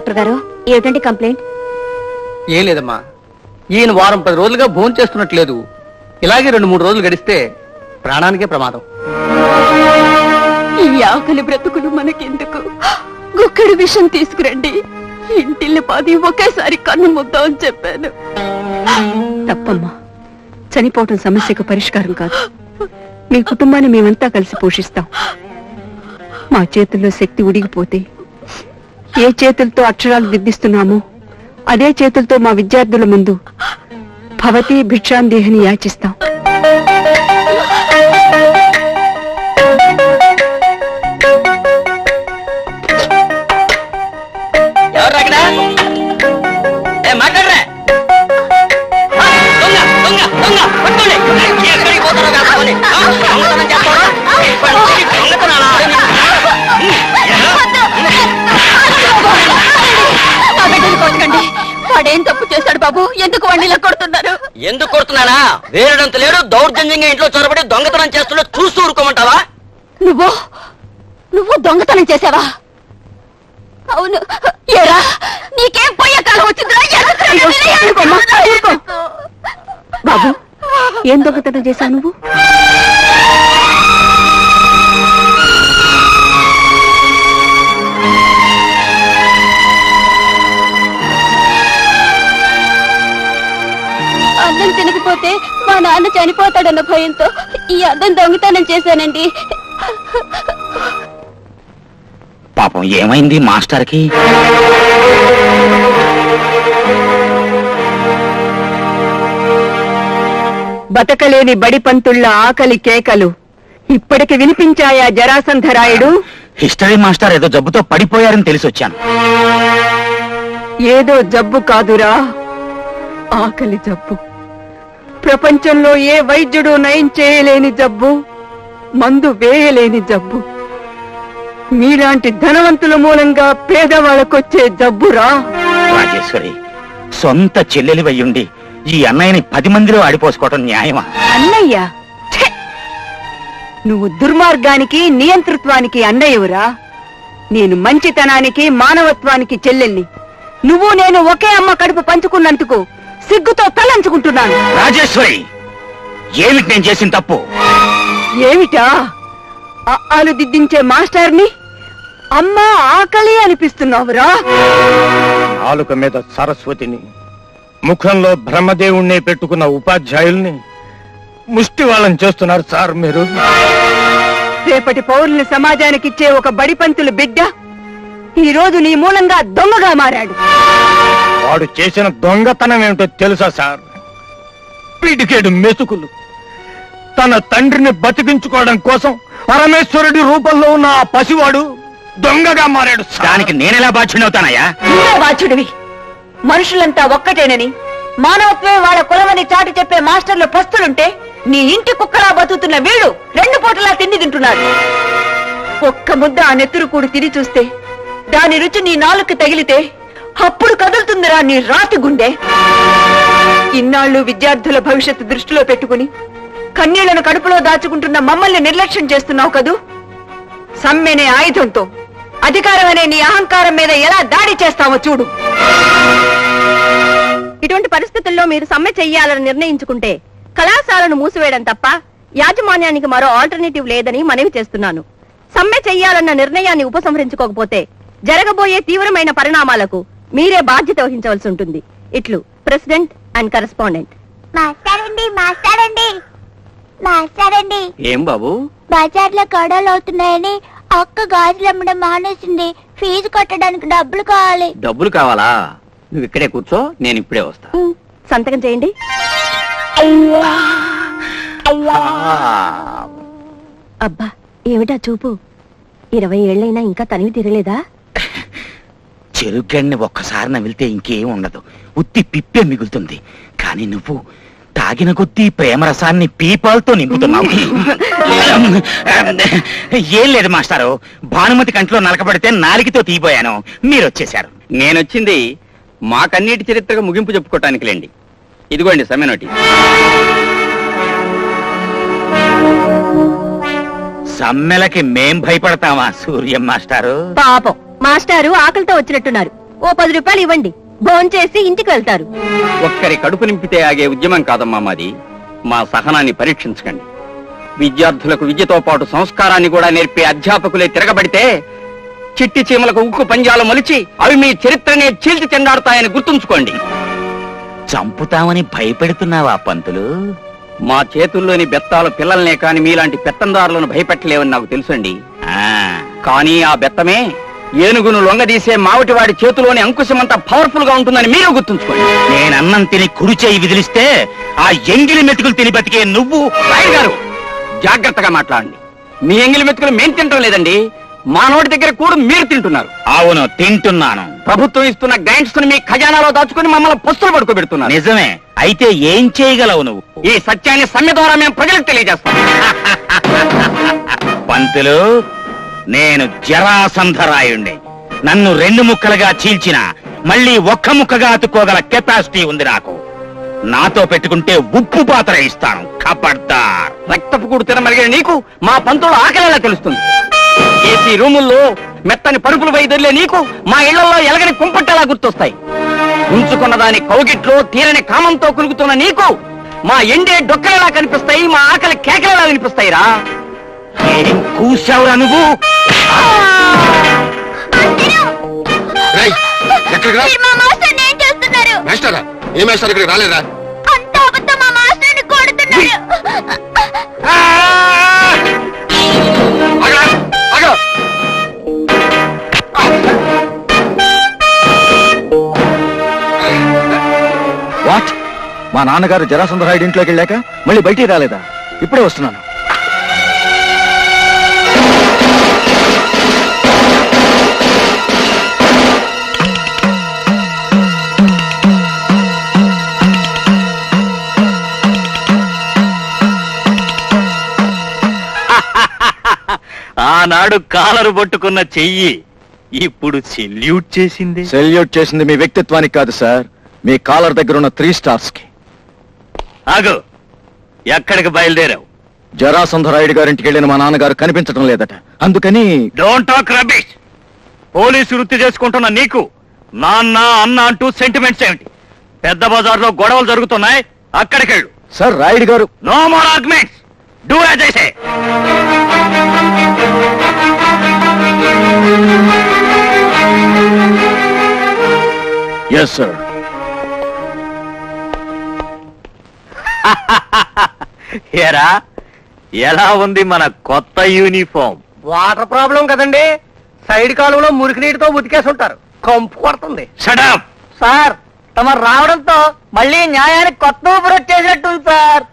Doctor గారు, ఏమిటండి complaint? ఏం లేదమ్మా, ఈయన వారం 10 రోజులుగా భోజనం చేస్తున్నట్లేదు. ఇలాగే 2-3 రోజులు గడిస్తే ప్రాణానికే ప్రమాదం. ఈ ఆకలి బ్రతుకులు మనకెందుకు? గుక్కడి విషం తీసుకురండి, ఇంటిల్ని పాది ఒకేసారి కన్ను ముద్దామని చెప్పాను. తప్పమ్మా, చనిపోవటం సమస్యకు పరిష్కారం కాదు. మీ కుటుంబాన్ని మేమంతా కలిసి పోషిస్తాం. మా చేతుల్లో శక్తి ఉడిగిపోతే ఏ చేతులతో అక్షరాలు దిద్దిస్తున్నామో అదే చేతులతో మా విద్యార్థుల ముందు భవతి భిక్షాందేహిని యాచిస్తాం. వాడేం తప్పు చేశాడు బాబు? ఎందుకు వాడిని ఇలా కొడుతున్నారు? ఎందుకు కొడుతున్నానా? వేరేడంత లేడు, దౌర్జన్యంగా ఇంట్లో చొరబడి దొంగతనం చేస్తుంటే చూస్తూ ఊరుకోమంటావా? నువ్వు దొంగతనం చేసావా? అవును. ఏరా, నీకేం పోయే కాలం వచ్చిందిరా? బాబు, ఏం దొంగతనం చేశావు నువ్వు? అన్నం తినకపోతే మా నాన్న చనిపోతాడన్న భయంతో ఈ అన్నం దొంగతనం చేశానండి. పాపం ఏమైంది మాస్టర్కి? బతకలేని బడిపంతుళ్ళ ఆకలి కేకలు ఇప్పటికి వినిపించాయా జరాసంధరాయుడు? హిస్టరీ మాస్టర్ ఏదో జబ్బుతో పడిపోయారని తెలిసి వచ్చాను. ఏదో జబ్బు కాదురా, ఆకలి జబ్బు. ప్రపంచంలో ఏ వైద్యుడు నయం చేయలేని జబ్బు, మందు వేయలేని జబ్బు. మీలాంటి ధనవంతుల మూలంగా పేదవాళ్ళకొచ్చే జబ్బురా. రాజేశ్వరి, సొంత చెల్లెలివయ్యుండి ఈ అన్నయ్యని 10 మందిలో ఆడిపోసుకోవటం న్యాయమా? అన్నయ్య, నువ్వు దుర్మార్గానికి నియంతృత్వానికి అన్నయ్యవురా. నేను మంచితనానికి మానవత్వానికి చెల్లెల్ని. నువ్వు నేను ఒకే అమ్మ కడుపు పంచుకున్నందుకు సిగ్గుతో తలంచుకుంటున్నాను. రాజేశ్వరి, ఏమిటి నేను చేసిన తప్పు? ఏమిటా? ఆలు దిద్దించే మాస్టర్ని అమ్మా ఆకలి అనిపిస్తున్నావురా? నాలుక మీద సరస్వతిని, ముఖంలో బ్రహ్మదేవుణ్ణి పెట్టుకున్న ఉపాధ్యాయుల్ని ముష్టి వాళ్ళని చేస్తున్నారు సార్ మీరు. రేపటి పౌరుల్ని సమాజానికి ఇచ్చే ఒక బడిపంతులు బిడ్డ ఈ రోజు నీ మూలంగా దొంగగా మారాడు. వాడు చేసిన దొంగతనం ఏమిటో తెలుసా సార్? పిడికేడు మెతుకులు. తన తండ్రిని బతికించుకోవడం కోసం పరమేశ్వరుడి రూపంలో ఉన్న ఆ పసివాడు దొంగగా మారాడు. దానికి నేనెలా బాధ్యుడవుతానయ్యా? నువ్వే బాధ్యుడివి. మనుషులంతా ఒక్కటేనని, మానవత్వమే వాళ్ళ కులమని చాటి చెప్పే మాస్టర్లు పస్తులుంటే నీ ఇంటి కుక్కలా బతుకుతున్న వీడు 2 పూటలా తిండి తింటున్నాడు. ఒక్క ముద్ద ఆ నెత్తురు కూడి తిని చూస్తే దాని రుచి నీ నాలుక తగిలితే అప్పుడు కదులుతుందిరా నీ రాతి గుండె. ఇన్నాళ్లు విద్యార్థుల భవిష్యత్తు దృష్టిలో పెట్టుకుని కన్నీళ్లను కడుపులో దాచుకుంటున్న మమ్మల్ని నిర్లక్ష్యం చేస్తున్నావు కదూ. సమ్మెనే ఆయుధంతో అధికారం అనే నీ అహంకారం మీద ఎలా దాడి చేస్తావో చూడు. ఇటువంటి పరిస్థితుల్లో మీరు సమ్మె చెయ్యాలని నిర్ణయించుకుంటే కళాశాలను మూసివేయడం తప్ప యాజమాన్యానికి మరో ఆల్టర్నేటివ్ లేదని మనవి చేస్తున్నాను. సమ్మె చెయ్యాలన్న నిర్ణయాన్ని ఉపసంహరించుకోకపోతే జరగబోయే తీవ్రమైన పరిణామాలకు మీరే బాధ్యత వహించవలసి ఉంటుంది. ఇట్లు ప్రెసిడెంట్ అండ్ కరెస్పాండెంట్. మాస్టారండి. ఏం బాబు? బజార్లో గొడవలు అవుతున్నాయని అక్క గాజులు అమ్మడం మానేసింది. ఫీజు కట్టడానికి డబ్బులు కావాలి. డబ్బులు కావాలా? నువ్వు ఇక్కడే కూర్చో, నేను ఇప్పుడే వస్తా. సంతకం చేయండి. అబ్బా, ఏమిటా చూపు? 20 ఏళ్లైనా ఇంకా తనివి తిరగలేదా? చెరుగడ్ని ఒక్కసారి నమిలితే ఇంకేం ఉండదు, ఉత్తి పిప్పే మిగులుతుంది. కానీ నువ్వు తాగిన కొద్దీ ప్రేమరసాన్ని పీపాలతో నింపుతున్నావు. ఏం లేదు మాస్టారు, భానుమతి కంట్లో నలకబడితే నాలికతో తీయబోయాను, మీరు వచ్చేశారు. నేనొచ్చింది మా కన్నీటి చరిత్రగా ముగింపు చెప్పుకోవటానికి లేండి. ఇదిగోండి సమ్మె నోటీస్. సమ్మెలకి మేం భయపడతామా సూర్యం మాస్టారు? పాపం మాస్టారు ఆకలితో వచ్చినట్టున్నారు. ఓ 10 రూపాయలు ఇవ్వండి, భోంచేసి ఇంటికి వెళ్తారు. ఒక్కరి కడుపు నింపితే ఆగే ఉద్యమం కాదమ్మా మాది. మా సహనాన్ని పరీక్షించకండి. విద్యార్థులకు విద్యతో పాటు సంస్కారాన్ని కూడా నేర్పే అధ్యాపకులే తిరగబడితే చిట్టి చీమలకు ఉక్కు పంజాలు మొలిచి అవి మీ చరిత్రనే చీల్చి చెండాడుతాయని గుర్తుంచుకోండి. చంపుతామని భయపెడుతున్నావా పంతులు? మా చేతుల్లోని బెత్తాలు పిల్లల్నే కాని మీలాంటి పెత్తందారులను భయపెట్టలేవని నాకు తెలుసండి. కానీ ఆ బెత్తమే ఏనుగును లొంగదీసే మావటివాడి చేతిలోని అంకుశమంతా పవర్ఫుల్ గా ఉంటుందని మీరు గుర్తుంచుకోండి. నేనన్నం తిని కుడి చేయి విదిలిస్తే ఆ ఎంగిలి మెతుకులు తిని బతికే నువ్వు. రాయ్ గారు, జాగ్రత్తగా మాట్లాడండి. మీ ఎంగిలి మెతుకులు మేం తింటం లేదండి, మా నోటి దగ్గర కూడా మీరు తింటున్నారు. అవును, తింటున్నాను. ప్రభుత్వం ఇస్తున్న గ్రాంట్స్ ని మీ ఖజానాలో దాచుకుని మమ్మల్ని పస్తులు పడుకోబెడుతున్నారు. నిజమే. అయితే ఏం చేయగలవు నువ్వు? ఈ సత్యాన్ని సమ్మె ద్వారా మేము ప్రజలకు తెలియజేస్తాం. పంతులు, నేను జరాసంధరాయుణ్ణి. నన్ను 2 ముక్కలుగా చీల్చిన మళ్ళీ ఒక్క ముక్కగా అతుక్కోగల కెపాసిటీ ఉంది నాకు. నాతో పెట్టుకుంటే ఉప్పు పాత్ర ఇస్తాను. ఖబర్దార్. రక్తపు కూడు తినమరిగిన నీకు మా పంతులు ఆకలిలా తెలుస్తుంది. ఏసీ రూముల్లో మెత్తని పరుపులు వైదొల్లే నీకు మా ఇళ్లలో ఎలగని కుంపట్టేలా గుర్తొస్తాయి. ఉంచుకున్న దాని కౌగిట్లో తీరని కామంతో కులుగుతున్న నీకు మా ఎండే డొక్కలేలా కనిపిస్తాయి, మా ఆకలి కేకలేలా వినిపిస్తాయిరా. ఏం కూసావురా నువ్వు? మాస్టరా, ఏ మాస్టర్ ఇక్కడికి రాలేదా? వాట్? మా నాన్నగారు జరాసంధరాయుడి ఇంట్లోకి వెళ్ళాక మళ్ళీ బయటికి రాలేదా? ఇప్పుడే వస్తున్నాను. ఆనాడు కాలరు పట్టుకున్న చెయ్యి ఇప్పుడు సెల్యూట్ చేసింది. సెల్యూట్ చేసింది మీ వ్యక్తిత్వానికి కాదు సార్, మీ కాలర్ దగ్గర ఉన్న 3 స్టార్స్ కి. ఆగు, ఎక్కడికి బయలుదేరావు? జరాసంధరాయుడు గారింటికి వెళ్ళిన మా నాన్నగారు కనిపించడం లేదట, అందుకని. Don't talk rubbish. పోలీసు వృత్తి చేసుకుంటున్న నీకు నాన్న అన్న అంటూ సెంటిమెంట్స్ ఏమిటి? పెద్ద బజార్లో గొడవలు జరుగుతున్నాయి, అక్కడికి వెళ్ళు. సార్, రాయుడు గారు. No more arguments. Do as I say. Yes sir. ఏరా, ఎలా ఉంది మన కొత్త యూనిఫామ్? వాటర్ ప్రాబ్లం కదండి, సైడ్ కాలువలో మురికి నీటితో ఉతికేసి ఉంటారు, కంపు కొడుతుంది. Shut up. సార్, తమ రావడంతో మళ్ళీ న్యాయానికి కొత్త ఊపిరి వచ్చేసినట్టుంది సార్.